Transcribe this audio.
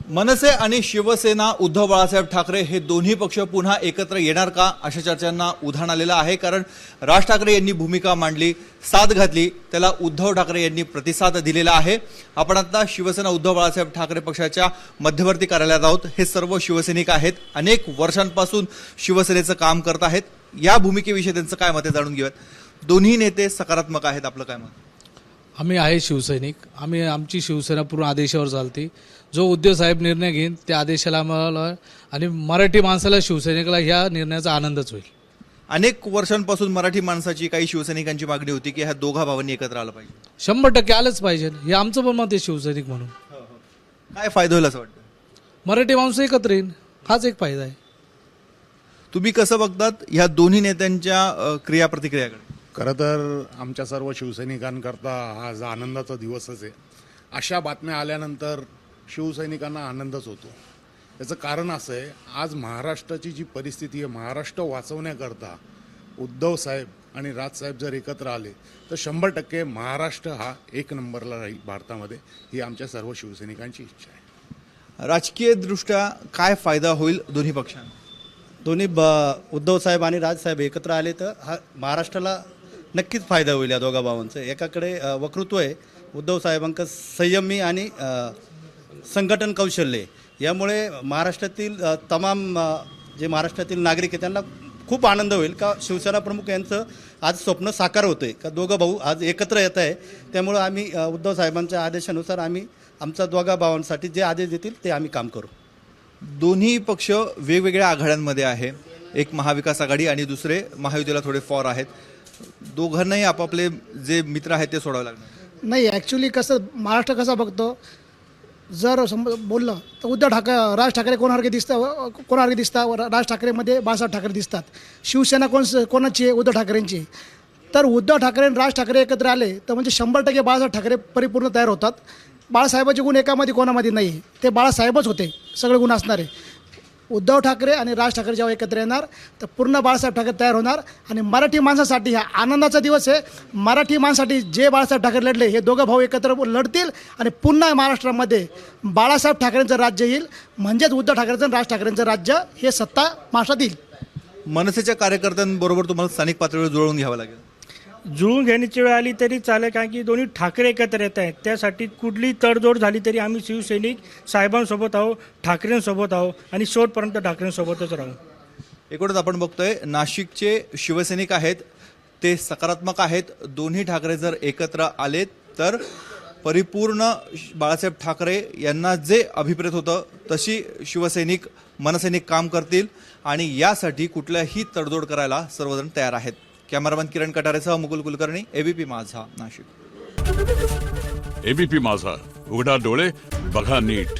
मनसे आणि शिवसेना उद्धव बाळासाहेब ठाकरे हे दोन्ही पक्ष पुन्हा एकत्र येणार का अशा चर्चांना उधाण आलेलं आहे। कारण राज ठाकरे यांनी भूमिका मांडली, साथ घातली, त्याला उद्धव ठाकरे यांनी प्रतिसाद दिलेला आहे। आपण आता शिवसेना उद्धव बाळासाहेब ठाकरे पक्षाच्या मध्यवर्ती कार्यालयात आहोत। हे सर्व शिवसैनिक आहेत, अनेक वर्षांपासून शिवसेनेचं काम करत आहेत। या भूमिकेविषयी त्यांचं काय मत आहे जाणून घेऊयात। दोन्ही नेते सकारात्मक आहेत, आपलं काय मत? आम्ही आहे शिवसैनिक, आमची शिवसेना पूर्ण आदेशावर चालते। जो उद्धव साहेब निर्णय घेईन त्या आदेशाला आम्हाला आणि मराठी माणसाला शिवसैनिकाला ह्या निर्णयाचा आनंदच होईल। अनेक वर्षांपासून मराठी माणसाची काही शिवसैनिकांची मागणी होती की ह्या दोघा भावांनी एकत्र आलं पाहिजे। 100% आलंच पाहिजे, हे आमचं पण मत आहे शिवसैनिक म्हणून। काय फायदा होईल असं वाटतं? मराठी माणसं एकत्र येईन, हाच एक फायदा आहे। तुम्ही कसं बघतात ह्या दोन्ही नेत्यांच्या क्रिया प्रतिक्रियाकडे? खरं तर आमच्या सर्व शिवसैनिकांकरता आज आनंदाचा दिवसच आहे। अशा बातम्या आल्यानंतर शिवसैनिकांना आनंदच होतो। याचं कारण असं आहे, आज महाराष्ट्राची जी परिस्थिती आहे, महाराष्ट्र वाचवण्याकरता उद्धव साहेब आणि राजसाहेब जर एकत्र आले तर 100% महाराष्ट्र हा एक नंबरला राहील भारतामध्ये, ही आमच्या सर्व शिवसैनिकांची इच्छा आहे। राजकीय दृष्ट्या काय फायदा होईल दोन्ही पक्षांना? दोन्ही उद्धव साहेब आणि राजसाहेब एकत्र आले तर हा महाराष्ट्राला नक्कीच फायदा होईल। या दोघा भावांचं एकाकडे वक्तृत्व आहे, उद्धव साहेबांचं संयमी आणि संघटन कौशल्य, यामुळे महाराष्ट्रातील तमाम जे महाराष्ट्रातील नागरिक आहेत त्यांना खूप आनंद होईल का शिवसेना प्रमुख यांचं आज स्वप्न साकार होतंय का दोघं भाऊ आज एकत्र येत आहे। त्यामुळे आम्ही उद्धव साहेबांच्या आदेशानुसार आम्ही आमच्या दोघा भावांसाठी जे आदेश देतील ते आम्ही काम करू। दोन्ही पक्ष वेगवेगळ्या आघाड्यांमध्ये आहे, एक महाविकास आघाडी आणि दुसरे महायुतीला थोडे फॉर आहेत। दोघांनाही आपापले जे मित्र आहेत ते सोडावे लागणार नाही। ॲक्च्युली कसं महाराष्ट्र कसा बघतो, जर बोललं तर उद्धव ठाकरे राज ठाकरे कोणासारखे दिसतात, राज ठाकरेमध्ये बाळासाहेब ठाकरे दिसतात। शिवसेना कोणाची आहे? उद्धव ठाकरेंची। तर उद्धव ठाकरे आणि राज ठाकरे एकत्र आले तर म्हणजे 100% बाळासाहेब ठाकरे परिपूर्ण तयार होतात। बाळासाहेबाचे गुण एकामध्ये कोणामध्ये नाही, ते बाळासाहेबच होते, सगळे गुण असणारे। उद्धव ठाकरे आणि राज ठाकरे जेव्हा एकत्र येणार तर पूर्ण बाळासाहेब ठाकरे तयार होणार आणि मराठी माणसासाठी हा आनंदाचा दिवस आहे। मराठी माणसासाठी जे बाळासाहेब ठाकरे लढले हे दोघं भाऊ एकत्र लढतील आणि पुन्हा महाराष्ट्रामध्ये बाळासाहेब ठाकरेंचं राज्य येईल, म्हणजेच उद्धव ठाकरेंचं आणि राज ठाकरेंचं राज्य हे सत्ता महाराष्ट्रात येईल। मनसेच्या कार्यकर्त्यांबरोबर तुम्हाला स्थानिक पातळीवर जुळवून घ्यावं लागेल। जुळून घेण्याची वेळ आली तरी चालेल, कारण की दोन्ही ठाकरे एकत्र येत आहेत। त्यासाठी कुठली तडजोड झाली तरी आम्ही शिवसैनिक साहेबांसोबत आहोत, ठाकरेंसोबत आहोत आणि शेवटपर्यंत ठाकरेंसोबतच राहू। एकूणच आपण बघतोय नाशिकचे शिवसैनिक आहेत ते सकारात्मक आहेत। दोन्ही ठाकरे जर एकत्र आलेत तर परिपूर्ण बाळासाहेब ठाकरे यांना जे अभिप्रेत होतं तशी शिवसैनिक मनसैनिक काम करतील आणि यासाठी कुठल्याही तडजोड करायला सर्वजण तयार आहेत। कॅमेरामॅन किरण कटारेसह मुकुल कुलकर्णी, एबीपी माझा, नाशिक। एबीपी माझा, उघडा डोळे बघा नीट।